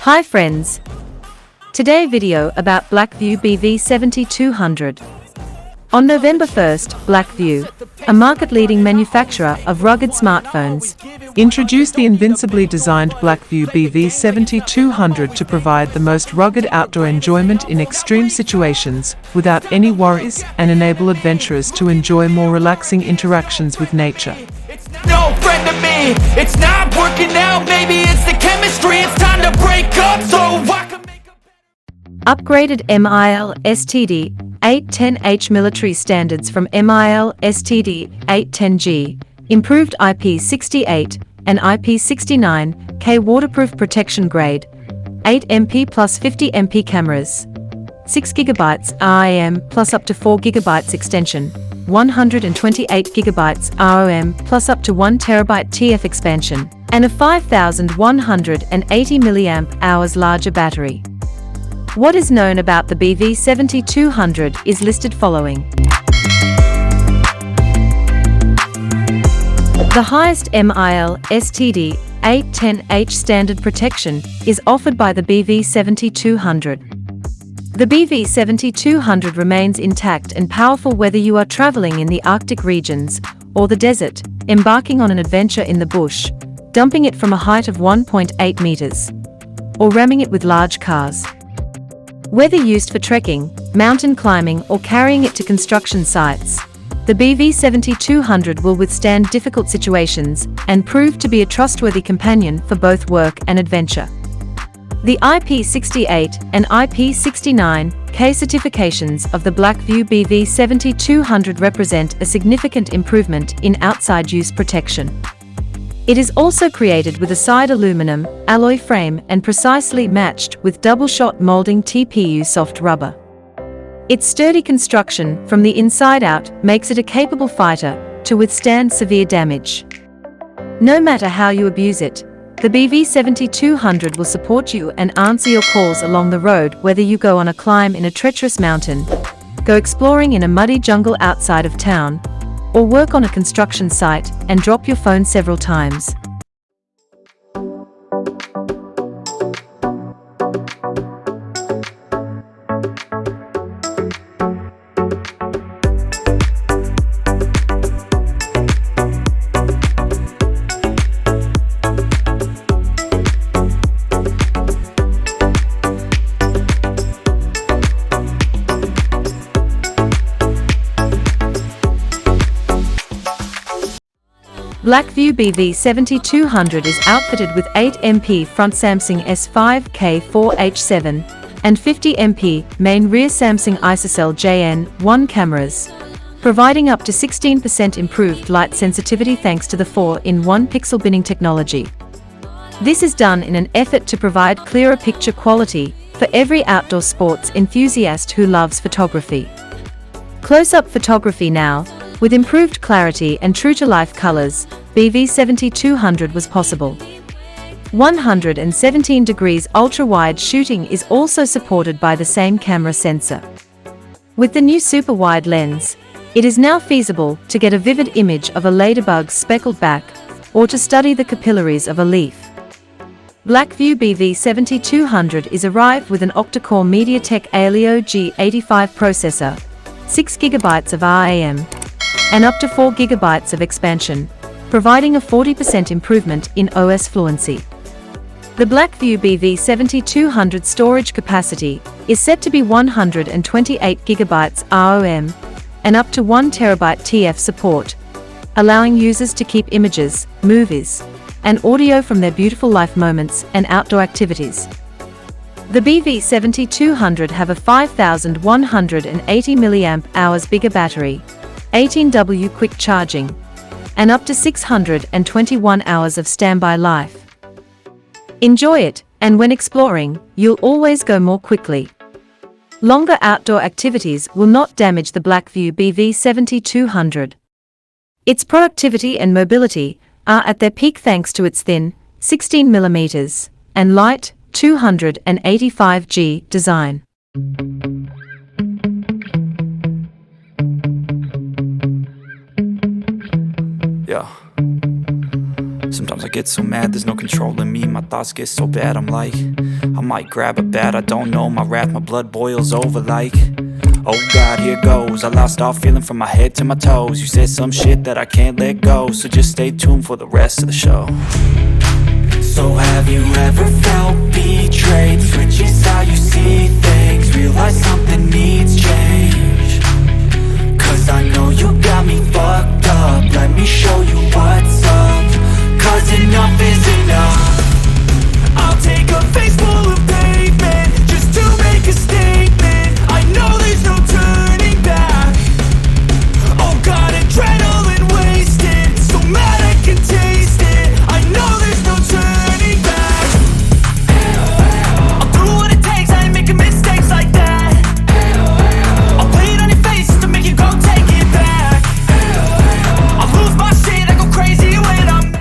Hi friends! Today video about Blackview BV7200. On November 1st, Blackview, a market-leading manufacturer of rugged smartphones, introduced the invincibly designed Blackview BV7200 to provide the most rugged outdoor enjoyment in extreme situations, without any worries, and enable adventurers to enjoy more relaxing interactions with nature. No friend to me, it's not working out, maybe it's the chemistry, it's time to break up so I can make upgraded MIL STD 810H military standards from MIL STD 810G, improved IP68 and IP69K waterproof protection grade, 8MP plus 50MP cameras, 6GB RAM plus up to 4GB extension, 128GB ROM plus up to 1TB TF expansion, and a 5180 mAh larger battery. What is known about the BV7200 is listed following. The highest MIL STD 810H standard protection is offered by the BV7200. The BV7200 remains intact and powerful whether you are traveling in the Arctic regions or the desert, embarking on an adventure in the bush, dumping it from a height of 1.8 meters, or ramming it with large cars. Whether used for trekking, mountain climbing, or carrying it to construction sites, the BV7200 will withstand difficult situations and prove to be a trustworthy companion for both work and adventure. The IP68 and IP69K certifications of the Blackview BV7200 represent a significant improvement in outside use protection. It is also created with a side aluminum alloy frame and precisely matched with double-shot molding TPU soft rubber. Its sturdy construction from the inside out makes it a capable fighter to withstand severe damage. No matter how you abuse it, the BV7200 will support you and answer your calls along the road, whether you go on a climb in a treacherous mountain, go exploring in a muddy jungle outside of town, or work on a construction site and drop your phone several times. Blackview BV7200 is outfitted with 8MP front Samsung S5K4H7 and 50MP main rear Samsung ISOCELL JN1 cameras, providing up to 16% improved light sensitivity thanks to the 4-in-1 pixel binning technology. This is done in an effort to provide clearer picture quality for every outdoor sports enthusiast who loves photography. Close-up photography now, with improved clarity and true-to-life colors, BV7200 was possible. 117 degrees ultra-wide shooting is also supported by the same camera sensor. With the new super-wide lens, it is now feasible to get a vivid image of a ladybug's speckled back, or to study the capillaries of a leaf. Blackview BV7200 is arrived with an octa-core MediaTek Helio G85 processor, 6GB of RAM, and up to 4GB of expansion, providing a 40% improvement in OS fluency. The Blackview BV7200 storage capacity is set to be 128GB ROM and up to 1TB TF support, allowing users to keep images, movies, and audio from their beautiful life moments and outdoor activities. The BV7200 have a 5180 mAh bigger battery, 18W quick charging, and up to 621 hours of standby life. Enjoy it, and when exploring, you'll always go more quickly. Longer outdoor activities will not damage the Blackview BV7200. Its productivity and mobility are at their peak thanks to its thin, 16mm, and light, 285G design. Yeah. Sometimes I get so mad, there's no controlling me. My thoughts get so bad, I'm like, I might grab a bat, I don't know. My wrath, my blood boils over like, oh God, here goes. I lost all feeling from my head to my toes. You said some shit that I can't let go, so just stay tuned for the rest of the show. So have you ever felt betrayed? Switches how you see things, realize something needs change. Cause I know you got me fucked up, let me show you what's up. Cause enough is enough. I'll take a face full of pavement just to make a statement. I know there's no turning back. Oh God, adrenaline wasted, so mad I can taste it. I know there's no turning back. I'll do what it takes, I ain't making mistakes like that. I'll play it on your face to make you go take it back. I'll lose my shit, I go crazy when I'm.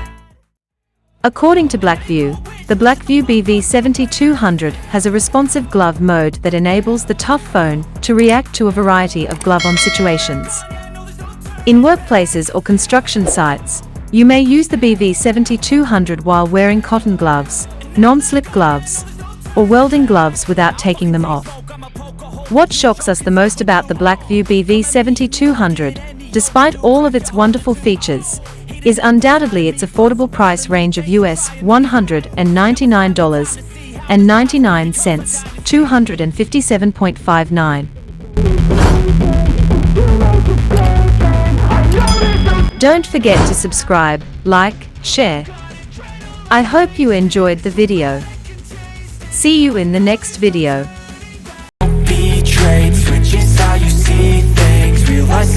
According to Blackview, the Blackview BV7200 has a responsive glove mode that enables the tough phone to react to a variety of glove-on situations. In workplaces or construction sites, you may use the BV7200 while wearing cotton gloves, non-slip gloves, or welding gloves without taking them off. What shocks us the most about the Blackview BV7200, despite all of its wonderful features, is undoubtedly its affordable price range of US $199.99, $257.59. Don't forget to subscribe, like, share. I hope you enjoyed the video. See you in the next video. Betrayed, switches how you see things, realize